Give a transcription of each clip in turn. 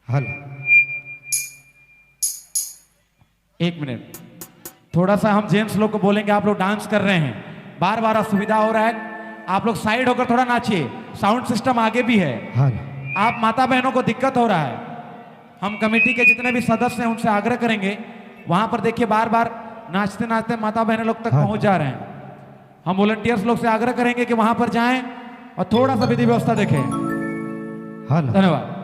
Hello, एक minute, थोड़ा सा हम जेंट्स लोग को बोलेंगे, आप लोग डांस कर रहे हैं, बार बार असुविधा हो रहा है, आप लोग साइड होकर थोड़ा नाचिए। साउंड सिस्टम आगे भी है, हेलो। आप माता बहनों को दिक्कत हो रहा है। हम कमेटी के जितने भी सदस्य हैं उनसे आग्रह करेंगे, वहां पर देखिए बार बार नाचते नाचते माता बहनें लोग तक पहुंच जा रहे हैं। हम वॉलंटियर्स लोग से आग्रह करेंगे कि वहां पर जाएं और थोड़ा सा विधि व्यवस्था देखें। हेलो, धन्यवाद।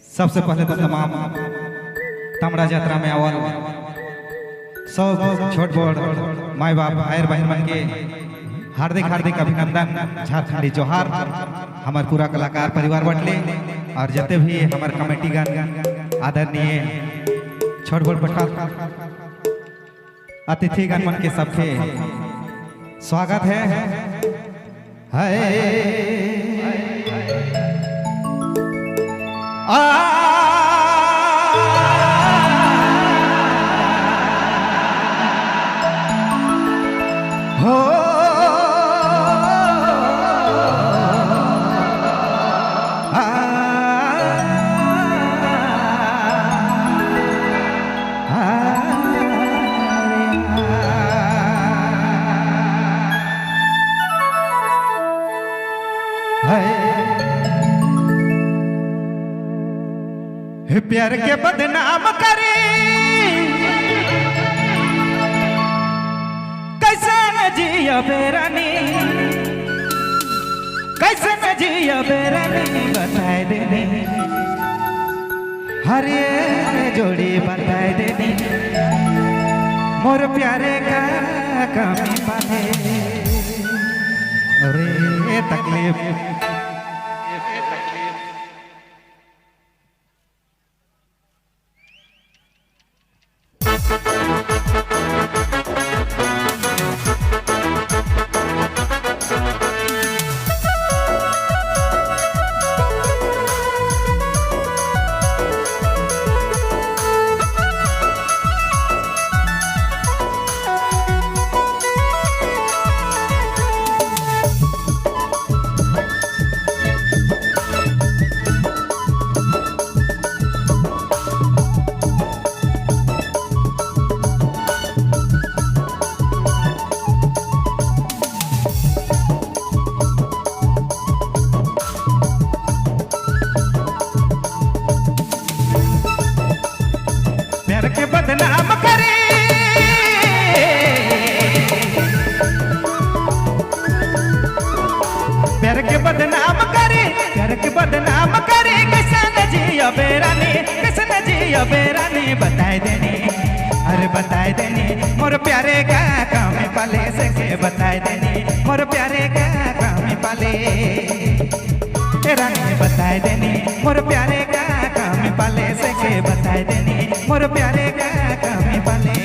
सबसे पहले तो तमाम तमरा यात्रा में आवल सब छोट बड़ माई बाप भाई बहन मन के हार्दिक हार्दिक अभिनंदन, झारखंडी जोहार। हमार पूरा कलाकार परिवार बटले और जते भी हमार कमेटी गण आदरणीय छोट बड़ बटा अतिथिगण मन के सबके स्वागत है। प्यार के बदनाम करे कैसे न जिया बेरानी, कैसे न जिया बेरानी बताए देने, हर जोड़ी बताए देने मोर प्यारे का कमी पाले। अरे तकलीफ के बदनाम करे प्यार के बदनाम करे, प्यार के बदनाम करे कैसे न जिया बेरानी, कैसे न जिया बेरानी बताए देने, अरे बताए देने मोर प्यारे का काम पाले सके, बताए देने मोर प्यारे का काम पाले रानी, बताए देने मोर प्यारे का काम पाले सके, बताए देने मोर प्यारे का काम पाले।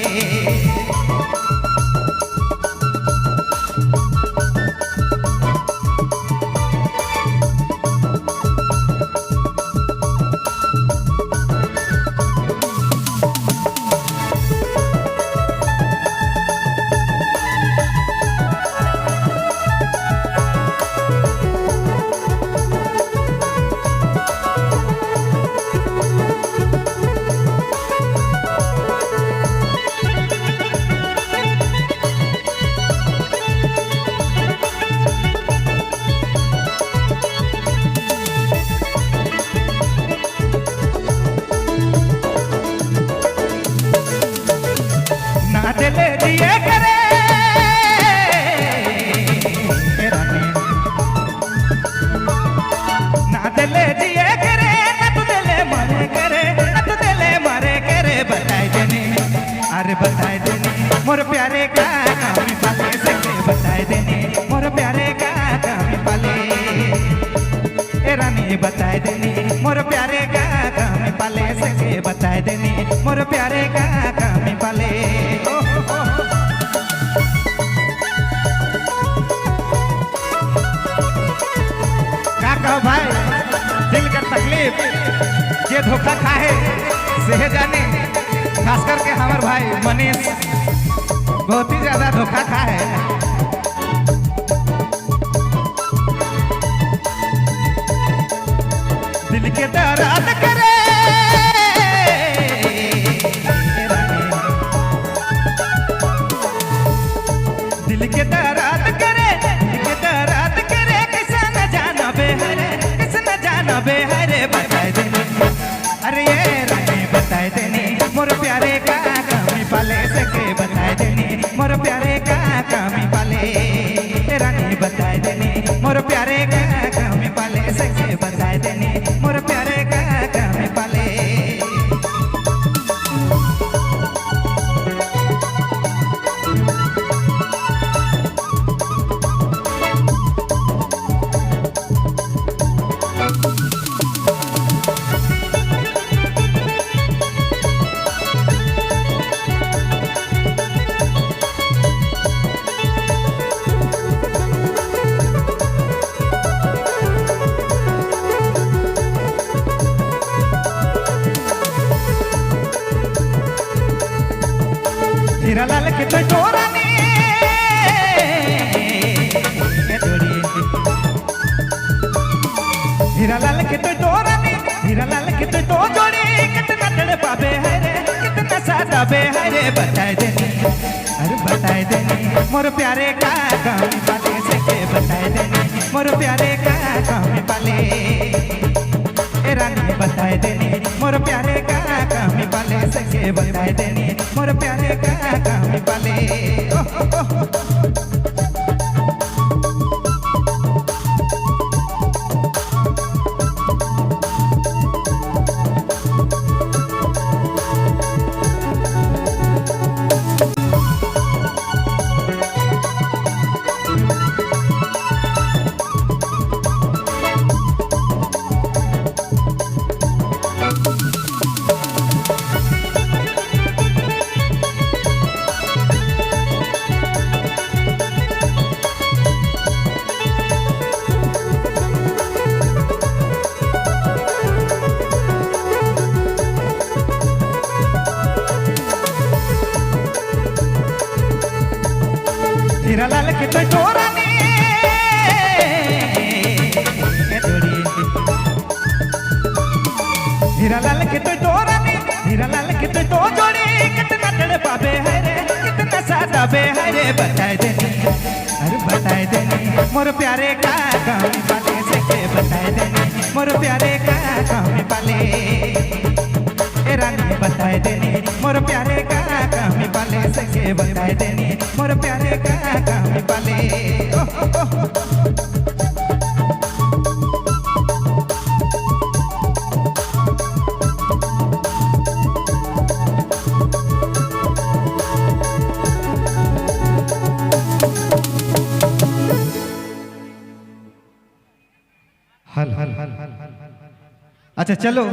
दिले दिए करे ना दिले दिए करे, ना तू दिले मरे करे, ना तू दिले मरे करे बताए देने, अरे बताए देने मोर प्यारे का काम पाले सके, बताए देने मोर प्यारे का काम पाले रानी, बताए देने मोर प्यारे का काम पाले सके, बताए देने मोर प्यारे का काम पाले। का भाई दिल कर तकलीफ जे धोखा खाए से जाने, खास करके हमार भाई मनीष बहुत ही ज्यादा धोखा खा है। दिल के दर्द करे दिल के दर्द करे किसे न जाना बेहरे किसे न जाना बेहरे बताए देनी अरे ये रानी बताए देनी मोर प्यारे का कामी पाले सके बताए देनी मोर प्यारे का कामी पाले रानी बताए देनी मोर प्यारे का कामी पाले सके बताए देनी मोर प्यारे का कामी पाले। हीरा लाल के तो चोरानी हीरा लाल के तो चोरानी हीरा लाल के तो जोड़ी कितना तड़पावे है रे कितना सतावे है रे बताए देनी अरे बताए देनी मोर प्यारे का कामी पाले सके बताए देनी मोर प्यारे का कामी पाले रानी बताए देनी मोर प्यारे का कामी पाले सके बताए देनी मोर प्यारे का कामी पाले। हीरा लाल के तो चोरानी हीरा लाल के तो चोरानी हीरा लाल के तो जोड़ी कितना तड़पावे है रे कितना सतावे है रे बताए देनी अरे बताए देनी मोर प्यारे का कामी पाले सके बताए देनी मोर प्यारे का कामी पाले रानी बताए देनी मोर प्यारे का कामी पाले सके बताए देनी मोर प्यारे का कामी पाले। हल हल हल हल अच्छा चलो